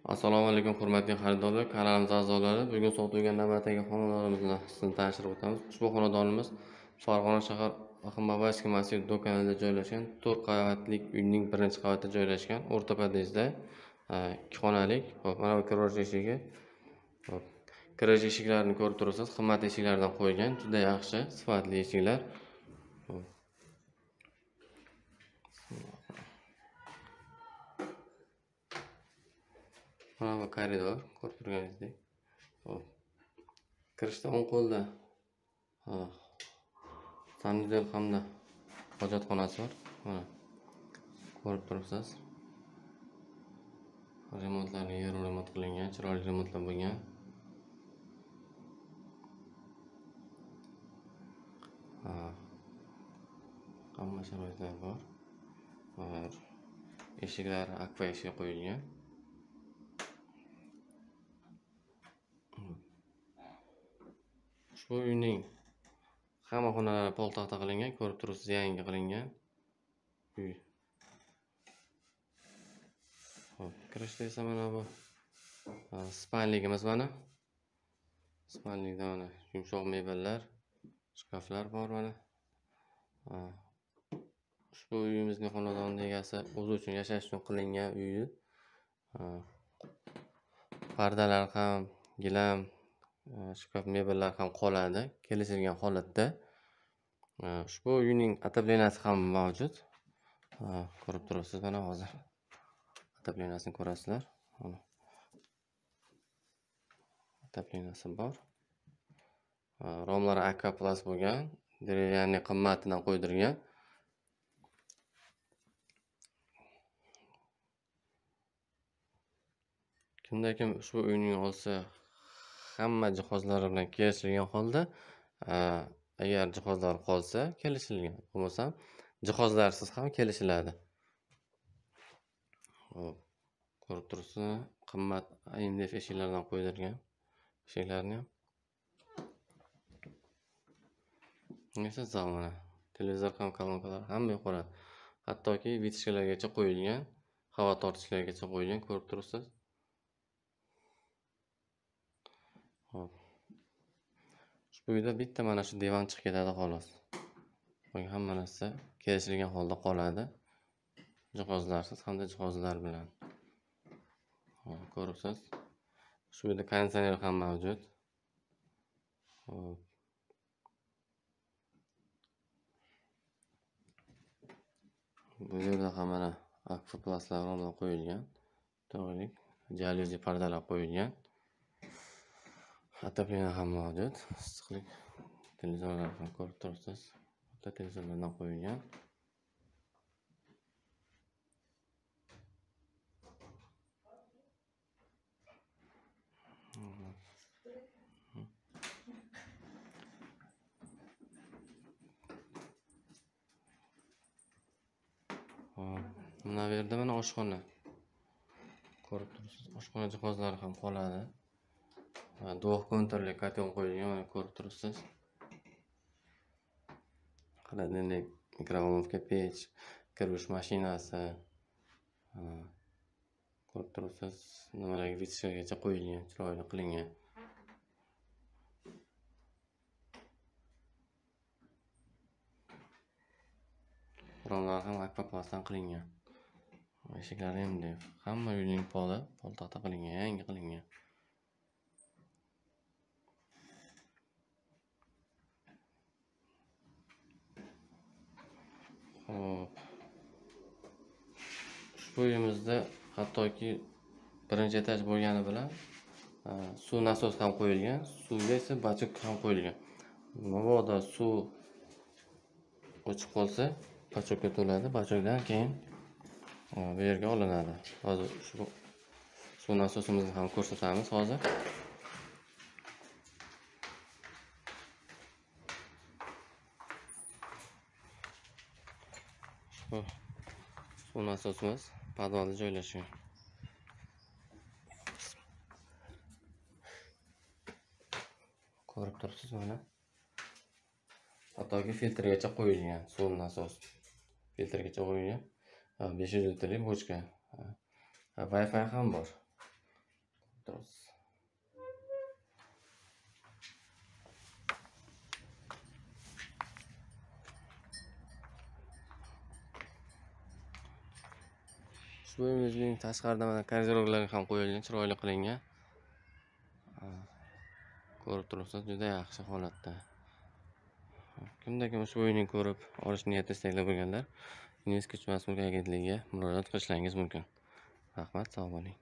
Assalomu alaykum hurmatli xaridorlar, kanalimiz a'zolari. Bugun sotuvga navbatdagi xonadonimizni sizni tanishtirib o'tamiz. Ushbu xonadonimiz Farg'ona shahar Ahmadboyevskiy massiv do'konida joylashgan, 4 qavatlik uyning birinchi qavatida joylashgan, o'rta podyezdda 2 xonalik. Hop, mana bu kirish eshigi. Hop. Kirish eshiklarini ko'rib turibsiz, qimmat eshiklardan qo'ygan, juda yaxshi, sifatli eshiklar. Hop. Mana bu koridor, ko'rib turganingizdek. Hop. Kirishda o'ng qo'lda sanitariya hamda hojatxonasi bor. Mana ko'rib turibsiz. Remontlarni remont qilingan, chiroyli remontlar bo'lgan. Hamma sharoitlar bor. Eshiklar akva eshik qo'yilgan. Ushbu uyning hamma xonalari pol taxta qilingan, ko'rib turibsiz, yangi qilingan uy. Hop, kirishda esa mana bu spalnigimiz mana. Spalnigda mana yumshoq mebellar, shkaflar bor mana. Ushbu uyimizning xonadonning egasi o'zi uchun yashash uchun qilingan uyi. Pardalar ham, gilam, shkaf mebellar ham qoladi, kelishilgan holatda. Ushbu uyning atapleniyasi ham mavjud. Ko'rib turibsiz, mana hozir atapleniyasini ko'rasizlar. Atapleniyasi bor. Romlari Aqua Plus bo'lgan, derayanni qimmatidan qo'ydirgan. Kimda-kim ushbu uyni olsa, hamma jihozlari bilan kelishilgan holda, agar jihozlar qolsa, kelishilgan, bo'lmasa jihozlarsiz ham kelishiladi. Hop, ko'rib turibsiz, qimmat IMDF eshiklardan qo'ydirgan. Eshiklarni ham. Nesa zal mana. Televizor ham, kolonkalar hamma yo'qoladi. Hattoki vitishkalargacha qo'yilgan, havo tortishlargacha qo'yilgan, ko'rib turibsiz. Hop. Ushbu uyda bitta mana shu divan chiqib ketadi xolos. Hamma narsa kelishilgan holda qoladi. Jihozlarsiz hamda jihozlar bilan. Hop, ko'ribsiz. Shu yerda konditsioner ham mavjud. Hop. Bu yerda ham mana Aqua Pluslar bilan qo'yilgan. To'g'rilik, jalyuzi pardalar qo'yilgan. Atapleniya ham mavjud. Issiqlik televizorlar ham ko'rib turibsiz. Bitta televizorlardan qo'yilgan. Mana bu yerda mana oshxona. Ko'rib turibsiz, oshxona jihozlari ham qoladi. Duo kontrli kotel qo'yilgan, mana ko'rib turibsiz. Xolodilnik, mikrovolnovka pech, kir yuvish mashinasi. Ko'rib turibsiz, nimalarga vitishgacha qo'yilgan, chiroyli qilingan. Romlar ham Aqua Plusdan qilingan. Eshiklari ham hamma uyning pol taxta qilingan, yangi qilingan. Hop. Ushbu uyimizda hattoki birinchi etaj bo'lgani bilan suv nasos ham qo'yilgan, suvga esa bachok ham qo'yilgan. Mabodo suv o'chib qolsa, bachokka to'ladi, bachokdan keyin bu yerga olinadi. Hozir ushbu suv nasosimizni ham ko'rsatamiz hozir. Suv nasosimiz podvalda joylashgan. Ko'rib turibsiz mana. Hattoki filtrgacha qo'yilgan, suv nasos. Filtrgacha qo'yilgan. 500 litrlik bochka. Wi-Fi ham bor. turibsiz. Ushbu uyimizning tashqarida mana koridorlarga ham qo'yilgan, chiroyli qilingan. Ko'rib turibsiz, juda yaxshi holatda. Kimda-kim ushbu uyni ko'rib olish niyati istakli bo'lganlar, Invest Kuchmas mulk agentligiga murojaat qilishlaringiz mumkin. Rahmat, sog' bo'ling.